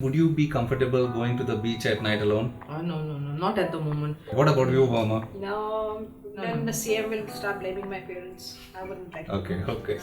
Would you be comfortable going to the beach at night alone? No, not at the moment. What about you, Mama? No, then the CM will start blaming my parents. I wouldn't like Okay.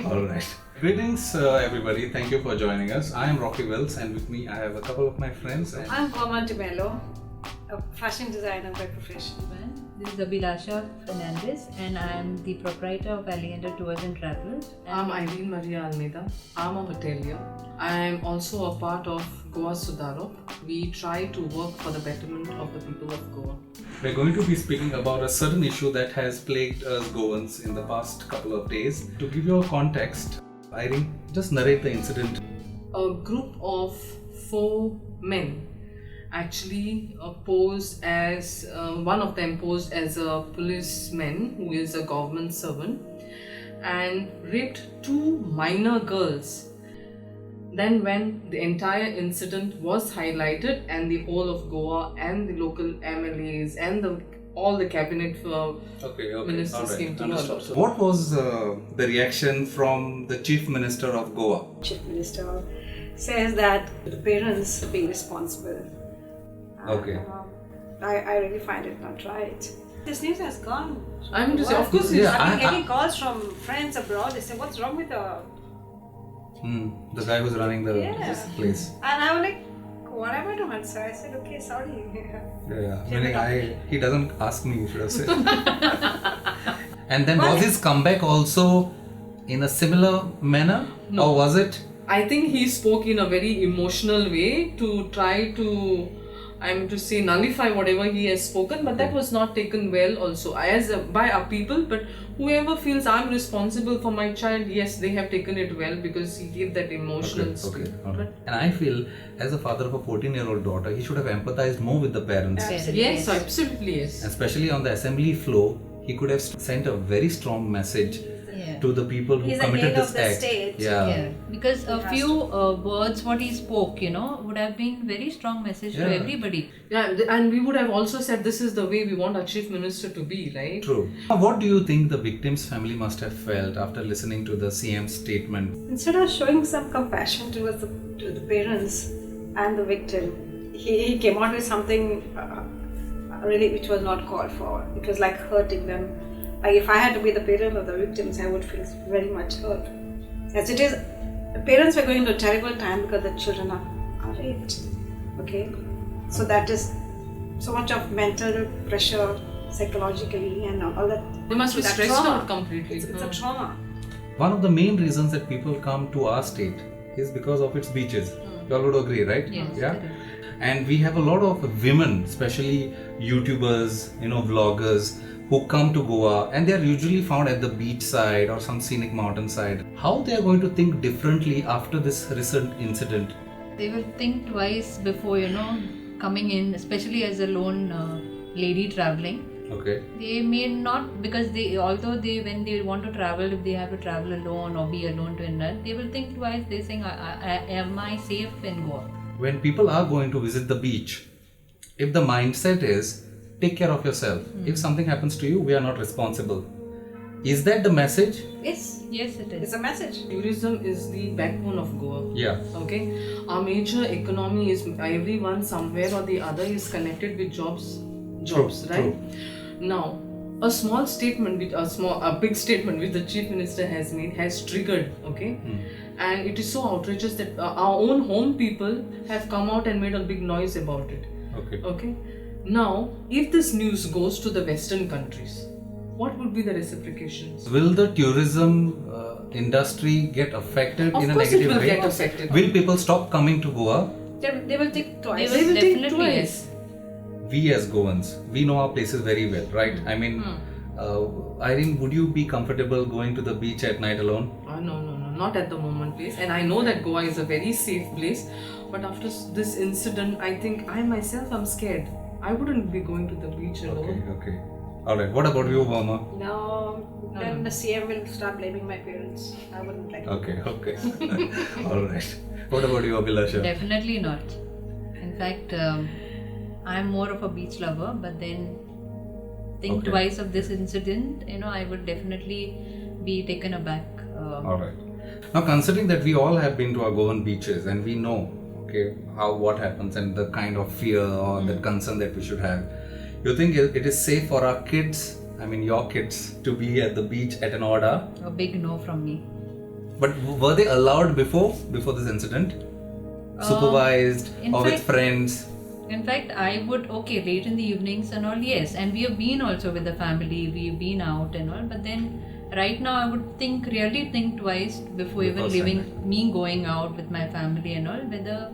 All right. Greetings, everybody. Thank you for joining us. I am Rocky Wells, and with me I have a couple of my friends. And I'm Goma Demelo, a fashion designer by profession. This is Abhilasha Fernandez and I am the proprietor of Alligator Tours and Travels. I'm Irene Maria Almeida. I'm a hotelier. I am also a part of Goa Sudarop. We try to work for the betterment of the people of Goa. we're going to be speaking about a certain issue that has plagued us Goans in the past couple of days. To give you a context, Irene, just narrate the incident. A group of 4 men actually posed as one of them posed as a policeman who is a government servant and raped 2 minor girls. Then when the entire incident was highlighted and the whole of Goa and the local MLAs and all the cabinet ministers All right. came to Understood. know. So what was the reaction from the Chief Minister of Goa? Chief Minister says that the parents are being responsible. Okay. I really find it not right. This news has gone. I mean to say, of course, Yeah, I've been getting calls from friends abroad. They say, "What's wrong with her?" The guy who's running the this place. And I was like, "What am I to answer?" I said, "Okay, sorry." Yeah, meaning he doesn't ask me, you should have said. And then was his comeback also in a similar manner? No. Or was it? I think he spoke in a very emotional way to try to, nullify whatever he has spoken, but that was not taken well also by our people. But whoever feels I'm responsible for my child, yes, they have taken it well because he gave that emotional speech. Alright. And I feel, as a father of a 14-year-old daughter, he should have empathized more with the parents. Yes, absolutely, yes. Especially on the assembly floor, he could have sent a very strong message to the people who He's the committed head this of the act. state. Yeah, because a few words what he spoke, would have been very strong message to everybody. Yeah, and we would have also said this is the way we want our chief minister to be, right? True. What do you think the victim's family must have felt after listening to the CM's statement? Instead of showing some compassion towards to the parents and the victim, he came out with something really which was not called for. It was like hurting them. Like if I had to be the parent of the victims, I would feel very much hurt. As it is, the parents were going through a terrible time because the children are raped. Okay, so that is so much of mental pressure, psychologically, and all that. They must be that stressed trauma. out completely. It's a trauma. One of the main reasons that people come to our state is because of its beaches. You all would agree, right? Yes, Yeah. correct. And we have a lot of women, especially YouTubers, vloggers, who come to Goa, and they are usually found at the beach side or some scenic mountain side. How they are going to think differently after this recent incident? They will think twice before, coming in, especially as a lone lady traveling. Okay. They may not, because when they want to travel, if they have to travel alone or be alone to India, they will think twice. They're saying, am I safe in Goa? When people are going to visit the beach, if the mindset is, take care of yourself. If something happens to you, we are not responsible. Is that the message? Yes, Yes, it is. it's a message. Tourism is the backbone of Goa. Yeah. Okay, our major economy is everyone somewhere or the other is connected with jobs, right? True. Now, a small statement, a big statement which the chief minister has made has triggered. Okay, and it is so outrageous that our own home people have come out and made a big noise about it. Okay. Okay, now if this news goes to the Western countries, what would be the reciprocations? Will the tourism industry get affected Of in a course it negative will way? get affected. Will people stop coming to Goa? They will think twice. They will think definitely, twice. yes. We as Goans, we know our places very well, right? I mean, Irene, would you be comfortable going to the beach at night alone? No, not at the moment, please. And I know that Goa is a very safe place, but after this incident, I think I myself am scared. I wouldn't be going to the beach alone. Okay. Alright, what about you, Mama? No, then the CM will start blaming my parents. I wouldn't like Okay. Alright. What about you, Abhilasha? Definitely not. In fact, I'm more of a beach lover, but then think twice of this incident, I would definitely be taken aback. Alright. Now, considering that we all have been to our Goan beaches and we know okay, what happens and the kind of fear or the concern that we should have. You think it is safe for our kids, I mean your kids, to be at the beach at an odd hour? A big no from me. But were they allowed before this incident? Supervised in or with fact- friends? In fact, I would, okay, late in the evenings and all, yes. And we have been also with the family, we've been out and all. But then right now I would really think twice before even Before leaving me going out with my family and all, whether,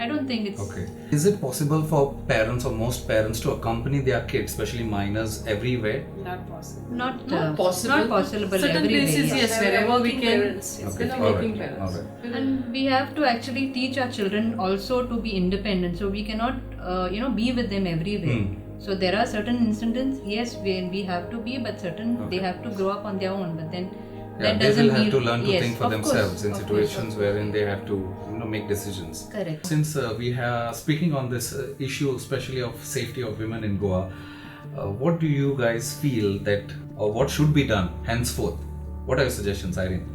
I don't think it's... Okay. Is it possible for parents or most parents to accompany their kids, especially minors, everywhere? Not possible. Not possible. Not possible Certain everywhere. places, yeah. yes, There are wherever we working can. parents, yes. There are all working right, parents. all right. And we have to actually teach our children also to be independent. So we cannot, be with them everywhere. So there are certain incidents, yes, we have to be, but certain they have to grow up on their own. But then Yeah, that they doesn't will have mean, to learn to yes, think for of themselves course, in of situations course. wherein they have to, make decisions. Correct. Since we have speaking on this issue, especially of safety of women in Goa, what do you guys feel that, or what should be done henceforth? What are your suggestions, Irene?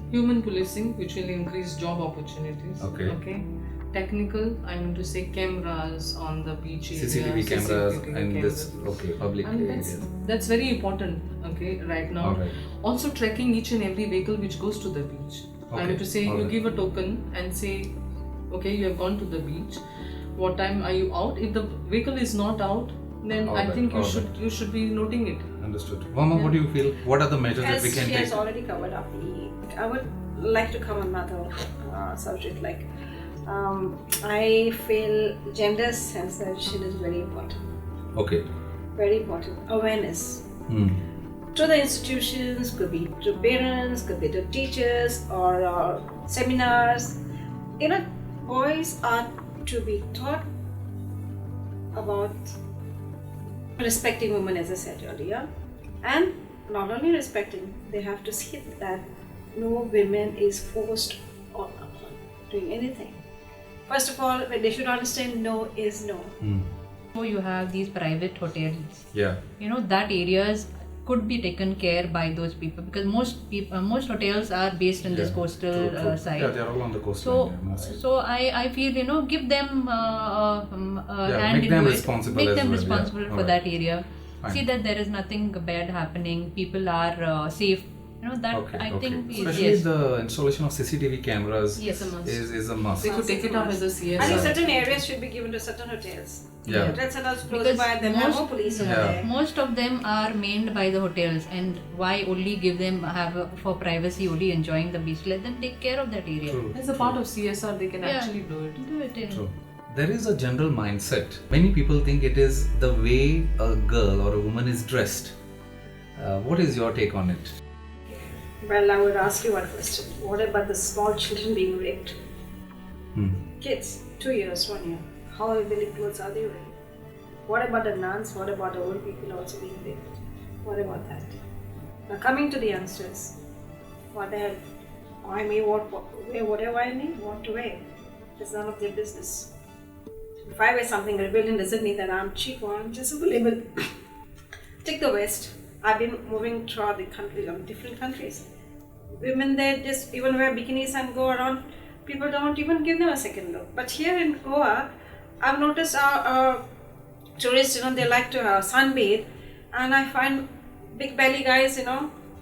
Human policing, which will increase job opportunities. Okay. Technical, I mean to say cameras on the beach area. CCTV cameras CCTV and cameras. public And areas. that's very important, right now. All right. Also tracking each and every vehicle which goes to the beach. I Okay, mean to say, all you right. give a token and say, okay, you have gone to the beach. What time are you out? If the vehicle is not out, then All I right, think all you should be noting it. Understood. Mama, what do you feel? What are the measures that As we can she take? has already covered up I would like to come another subject like I feel gender sensation is very important. Okay. Very important. Awareness. To the institutions, could be to parents, could be to teachers or seminars. Boys are to be taught about respecting women, as I said earlier, and not only respecting, they have to see that no women is forced on doing anything. First of all, they should understand no is no. So you have these private hotels. Yeah. That areas could be taken care by those people because most hotels are based in this Yeah. coastal True. side. Yeah, they're all on the coastline. So, mostly. so I feel give them hand make into them it. responsible Make as them well, yeah. responsible for Alright. that area. Fine. See that there is nothing bad happening. People are safe. That Okay, I okay. think is Especially yes. the installation of CCTV cameras Yes, a must. is a must. They could take it up as a I think CSR. certain areas should be given to certain hotels. Yeah. Hotels are close Because by, then have most- more police over Yeah. there. Most of them are manned by the hotels, and why only give them for privacy? Only enjoying the beach. Let them take care of that area. True. As a part of CSR, they can Yeah. actually do it. Do it. True. There is a general mindset. Many people think it is the way a girl or a woman is dressed. What is your take on it? Well, I would ask you one question. What about the small children being raped? Kids, 2 years, 1 year. How heavily clothes are they wearing? What about the nuns? What about the old people also being raped? What about that? Now coming to the youngsters, what the hell? I may wear whatever I want to wear. It's none of their business. If I wear something rebellion doesn't mean that I'm cheap or I'm just a label. Take the West. I've been moving throughout the country, different countries. Women there just even wear bikinis and go around. People don't even give them a second look. But here in Goa, I've noticed our tourists, they like to sunbathe, and I find big belly guys,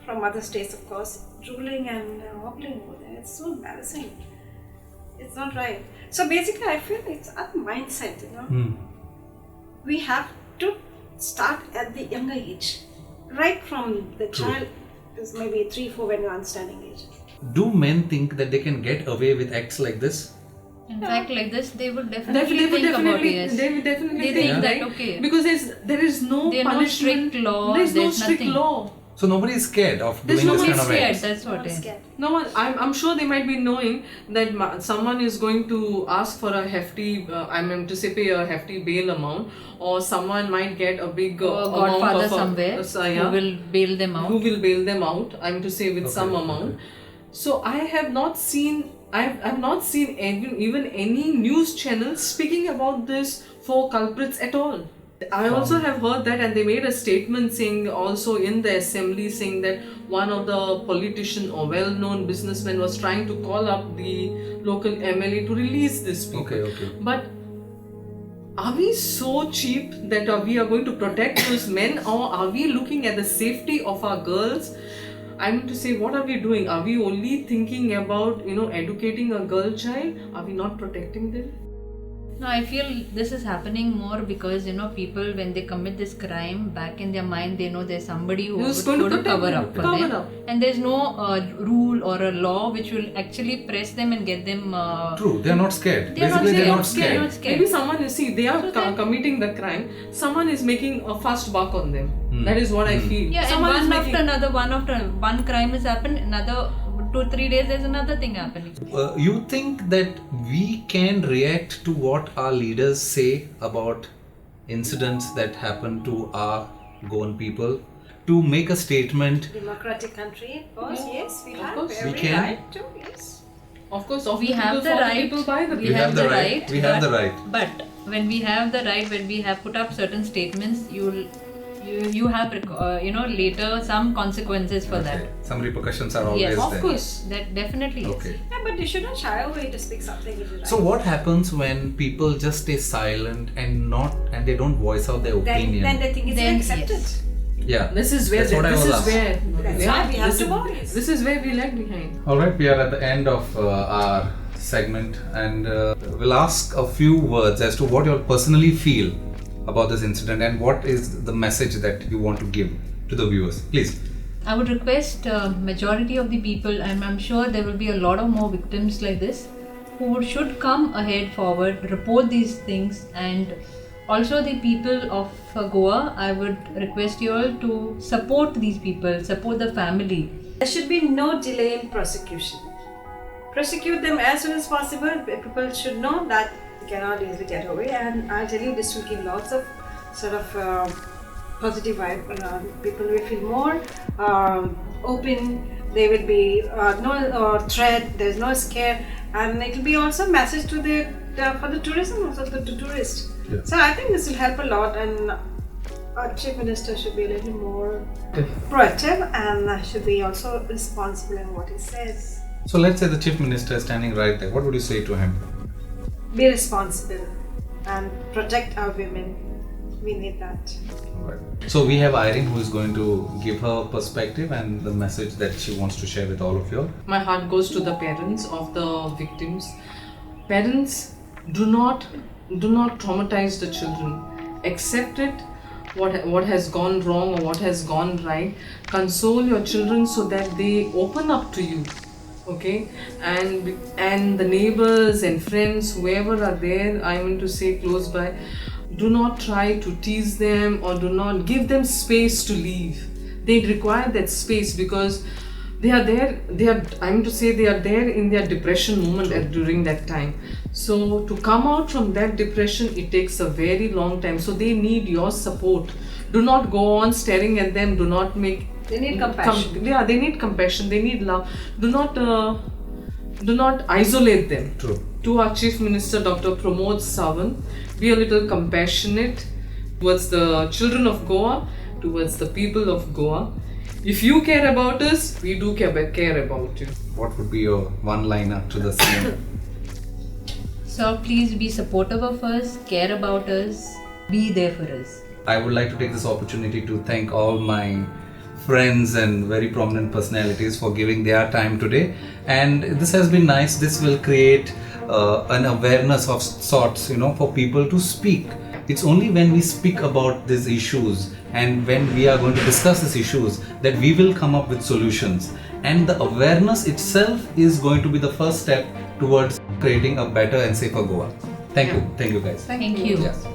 from other states, of course, drooling and wobbling over there. It's so embarrassing. It's not right. So basically, I feel it's our mindset, We have to start at the younger age, right from the child is maybe 3-4 when you're understanding age. Do men think that they can get away with acts like this? In fact, like this, they would They definitely would think about definitely, it. Yes. they would definitely They think think that, right? okay. Because there is no There are no punishment. strict law, There's no there's strict nothing. law. So nobody is scared of There's doing this nobody kind of Scared, acts. that's what Not it is. scared. No one. I'm sure they might be knowing that someone is going to ask for a hefty. Pay a hefty bail amount, or someone might get a big Or a amount godfather of somewhere yeah, who will bail them out. who will bail them out. With Okay, some okay. amount. So I have not seen. I've not seen even any news channels speaking about this for culprits at all. I also have heard that, and they made a statement saying also in the assembly saying that one of the politician or well-known businessman was trying to call up the local MLA to release this people. Okay. But are we so cheap that we are going to protect those men, or are we looking at the safety of our girls? I mean to say, what are we doing? Are we only thinking about, educating a girl child? Are we not protecting them? No, I feel this is happening more because people when they commit this crime, back in their mind they know there's somebody Who's who's going to going to protect cover them, up for cover them, up. and there's no rule or a law which will actually press them and get them. True, they're not scared. They're not Basically, scared. they're not scared. They're not scared. Maybe someone, you see, they are So then- committing the crime. Someone is making a fast buck on them. That is what I feel. Yeah, Someone and is one after another, one crime has happened, another 2-3 days there's another thing happening. You think that we can react to what our leaders say about incidents that happen to our Goan people, to make a statement? Democratic country, of course, yes, we Of have course. every We can. right to, yes. Of course, of We have the right. people by the We You have have the the right. right. We have but- the right. But when we have the right, when we have put up certain statements, you have later some consequences for that. Okay. Some repercussions are always Yes, there. Of course. That definitely is. Okay. Yeah, but you shouldn't shy away to speak something which is right. So what happens when people just stay silent and they don't voice out their opinion? then they think it's Then, accepted. yes. Yeah. This is where That's what I was asked. That's why we have this to is- voice. This is where we lag behind. All right, we are at the end of our segment, and we'll ask a few words as to what you all personally feel about this incident and what is the message that you want to give to the viewers. Please. I would request majority of the people, and I'm sure there will be a lot of more victims like this, who should come ahead forward, report these things, and also the people of Goa, I would request you all to support these people, support the family. There should be no delay in prosecution. Prosecute them as soon as possible. People should know that you cannot easily get away, and I'll tell you, this will give lots of sort of positive vibe around. People will feel more open. There will be no threat. There's no scare, and it will be also a message to for the tourism, also to tourists. Yeah. So I think this will help a lot, and our Chief Minister should be a little more proactive and should be also responsible in what he says. So let's say the Chief Minister is standing right there. What would you say to him? Be responsible and protect our women. We need that. So we have Irene, who is going to give her perspective and the message that she wants to share with all of you. My heart goes to the parents of the victims. Parents, do not traumatize the children. Accept it, what has gone wrong or what has gone right. Console your children so that they open up to you. Okay, and the neighbors and friends, whoever are there, I want to say close by, do not try to tease them or do not give them space to leave. They require that space because they are there. They are there in their depression moment during that time. So to come out from that depression, it takes a very long time. So they need your support. Do not go on staring at them. Do not make. They need compassion. They need compassion. They need love. Do not isolate them. True. To our Chief Minister Dr. Pramod Sawant, be a little compassionate towards the children of Goa, towards the people of Goa. If you care about us, we do care about you. What would be your one-liner to the CM? So please be supportive of us, care about us, be there for us. I would like to take this opportunity to thank all my friends and very prominent personalities for giving their time today, and this has been nice. This will create an awareness of sorts, for people to speak. It's only when we speak about these issues and when we are going to discuss these issues that we will come up with solutions, and the awareness itself is going to be the first step towards creating a better and safer Goa. Thank you guys. Thank you. Yes.